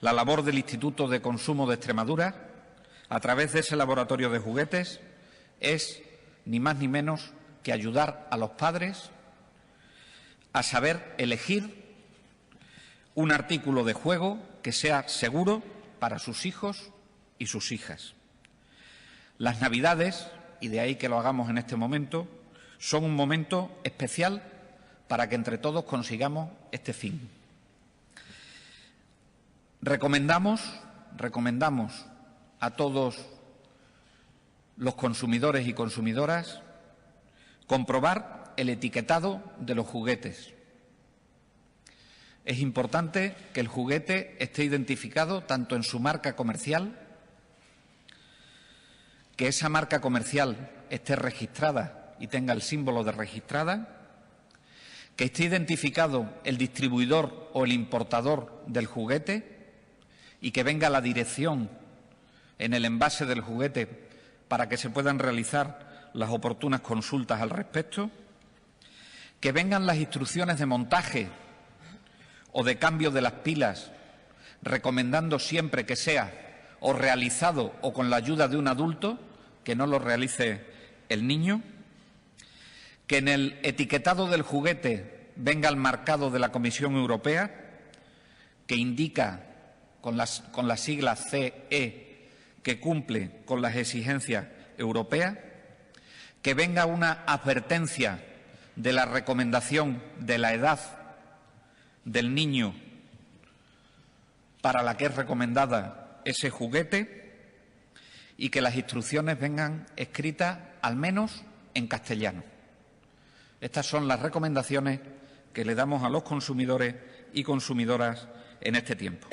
La labor del Instituto de Consumo de Extremadura, a través de ese laboratorio de juguetes, es ni más ni menos que ayudar a los padres a saber elegir un artículo de juego que sea seguro para sus hijos y sus hijas. Las Navidades, y de ahí que lo hagamos en este momento, son un momento especial para que entre todos consigamos este fin. Recomendamos a todos los consumidores y consumidoras comprobar el etiquetado de los juguetes. Es importante que el juguete esté identificado tanto en su marca comercial, que esa marca comercial esté registrada y tenga el símbolo de registrada, que esté identificado el distribuidor o el importador del juguete y que venga la dirección en el envase del juguete para que se puedan realizar las oportunas consultas al respecto, que vengan las instrucciones de montaje o de cambio de las pilas, recomendando siempre que sea o realizado o con la ayuda de un adulto, que no lo realice el niño, que en el etiquetado del juguete venga el marcado de la Comisión Europea, que indica con las siglas CE que cumple con las exigencias europeas, que venga una advertencia de la recomendación de la edad del niño para la que es recomendada ese juguete y que las instrucciones vengan escritas al menos en castellano. Estas son las recomendaciones que le damos a los consumidores y consumidoras en este tiempo.